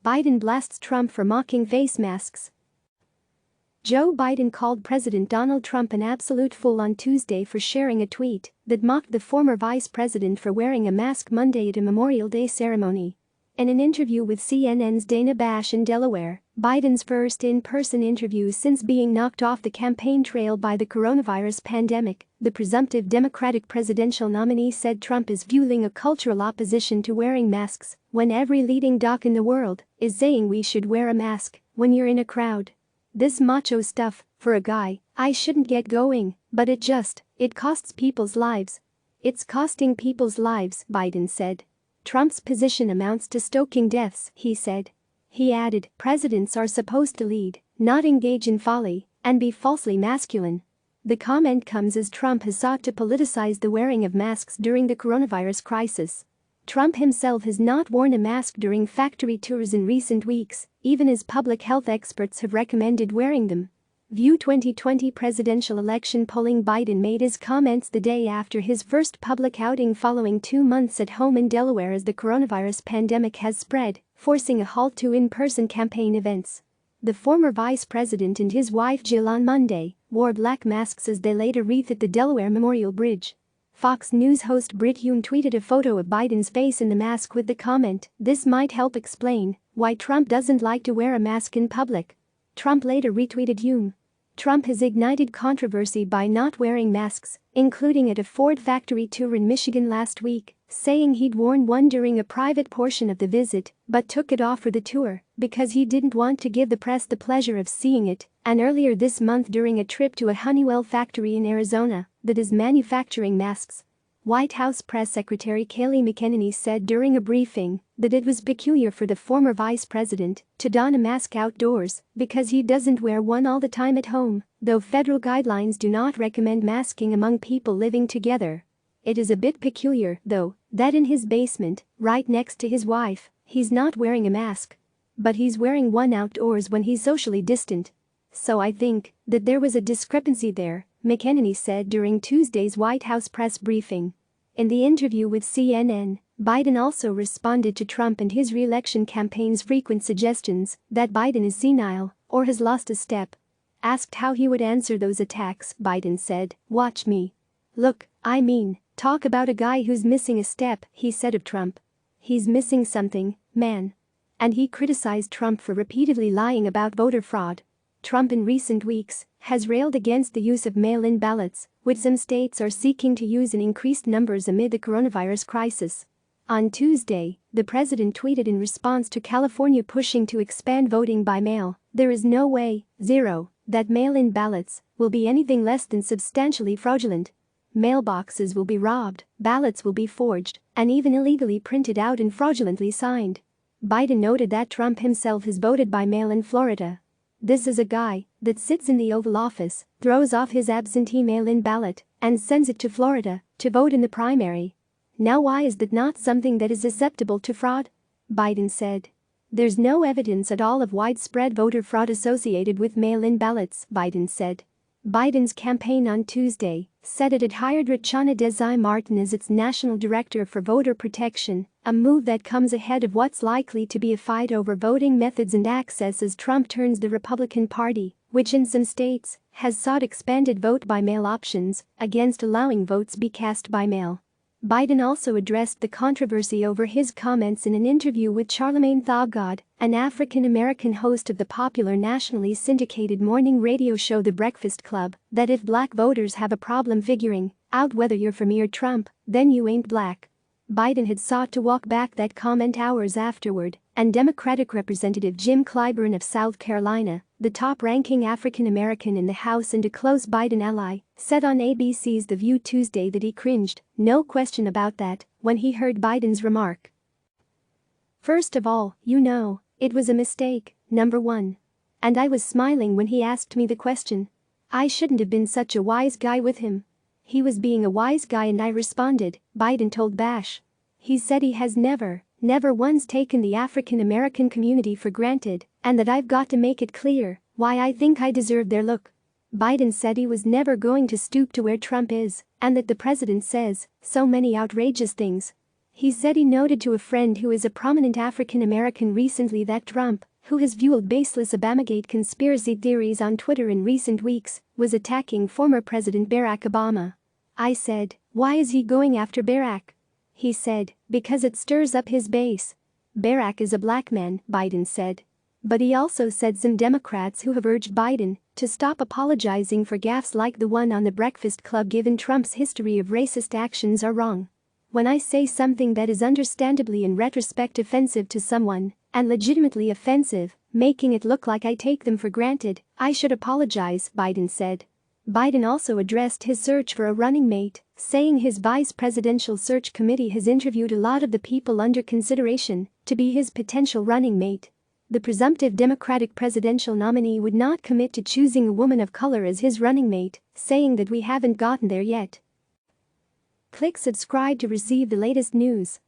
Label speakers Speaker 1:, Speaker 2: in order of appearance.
Speaker 1: Biden blasts Trump for mocking face masks. Joe Biden called President Donald Trump an absolute fool on Tuesday for sharing a tweet that mocked the former vice president for wearing a mask Monday at a Memorial Day ceremony. In an interview with CNN's Dana Bash in Delaware, Biden's first in-person interview since being knocked off the campaign trail by the coronavirus pandemic, the presumptive Democratic presidential nominee said Trump is fueling a cultural opposition to wearing masks when every leading doc in the world is saying we should wear a mask when you're in a crowd. This macho stuff, for a guy, I shouldn't get going, but it costs people's lives. It's costing people's lives, Biden said. Trump's position amounts to stoking deaths, he said. He added, presidents are supposed to lead, not engage in folly, and be falsely masculine. The comment comes as Trump has sought to politicize the wearing of masks during the coronavirus crisis. Trump himself has not worn a mask during factory tours in recent weeks, even as public health experts have recommended wearing them. View 2020 presidential election polling. Biden made his comments the day after his first public outing following 2 months at home in Delaware as the coronavirus pandemic has spread, forcing a halt to in-person campaign events. The former vice president and his wife Jill on Monday wore black masks as they laid a wreath at the Delaware Memorial Bridge. Fox News host Brit Hume tweeted a photo of Biden's face in the mask with the comment, "This might help explain why Trump doesn't like to wear a mask in public." Trump later retweeted Hume. Trump has ignited controversy by not wearing masks, including at a Ford factory tour in Michigan last week, saying he'd worn one during a private portion of the visit but took it off for the tour because he didn't want to give the press the pleasure of seeing it, and earlier this month during a trip to a Honeywell factory in Arizona that is manufacturing masks. White House Press Secretary Kayleigh McEnany said during a briefing that it was peculiar for the former vice president to don a mask outdoors because he doesn't wear one all the time at home, though federal guidelines do not recommend masking among people living together. It is a bit peculiar, though, that in his basement, right next to his wife, he's not wearing a mask. But he's wearing one outdoors when he's socially distant. So I think that there was a discrepancy there, McEnany said during Tuesday's White House press briefing. In the interview with CNN, Biden also responded to Trump and his re-election campaign's frequent suggestions that Biden is senile or has lost a step. Asked how he would answer those attacks, Biden said, "Watch me. Look, talk about a guy who's missing a step," he said of Trump. "He's missing something, man." And he criticized Trump for repeatedly lying about voter fraud. Trump in recent weeks has railed against the use of mail-in ballots, which some states are seeking to use in increased numbers amid the coronavirus crisis. On Tuesday, the president tweeted in response to California pushing to expand voting by mail, "There is no way, that mail-in ballots will be anything less than substantially fraudulent. Mailboxes will be robbed, ballots will be forged, and even illegally printed out and fraudulently signed." Biden noted that Trump himself has voted by mail in Florida. "This is a guy that sits in the Oval Office, throws off his absentee mail-in ballot, and sends it to Florida to vote in the primary. Now why is that not something that is susceptible to fraud?" Biden said. "There's no evidence at all of widespread voter fraud associated with mail-in ballots," Biden said. Biden's campaign on Tuesday said it had hired Rachana Desai Martin as its national director for voter protection, a move that comes ahead of what's likely to be a fight over voting methods and access as Trump turns the Republican Party, which in some states has sought expanded vote-by-mail options, against allowing votes be cast by mail. Biden also addressed the controversy over his comments in an interview with Charlamagne Tha God, an African-American host of the popular nationally syndicated morning radio show The Breakfast Club, that if black voters have a problem figuring out whether you're for me or Trump, then you ain't black. Biden had sought to walk back that comment hours afterward, and Democratic Representative Jim Clyburn of South Carolina, the top-ranking African-American in the House and a close Biden ally, said on ABC's The View Tuesday that he cringed, no question about that, when he heard Biden's remark. "First of all, it was a mistake, number one. And I was smiling when he asked me the question. I shouldn't have been such a wise guy with him. He was being a wise guy and I responded," Biden told Bash. He said he has never once taken the African-American community for granted, and that I've got to make it clear why I think I deserve their look. Biden said he was never going to stoop to where Trump is, and that the president says so many outrageous things. He said he noted to a friend who is a prominent African American recently that Trump, who has fueled baseless Obamagate conspiracy theories on Twitter in recent weeks, was attacking former President Barack Obama. I said, "Why is he going after Barack?" He said, "Because it stirs up his base." Barack is a black man, Biden said. But he also said some Democrats who have urged Biden to stop apologizing for gaffes like the one on the Breakfast Club given Trump's history of racist actions are wrong. When I say something that is understandably in retrospect offensive to someone, and legitimately offensive, making it look like I take them for granted, I should apologize, Biden said. Biden also addressed his search for a running mate, saying his vice presidential search committee has interviewed a lot of the people under consideration to be his potential running mate. The presumptive Democratic presidential nominee would not commit to choosing a woman of color as his running mate, saying that we haven't gotten there yet. Click subscribe to receive the latest news.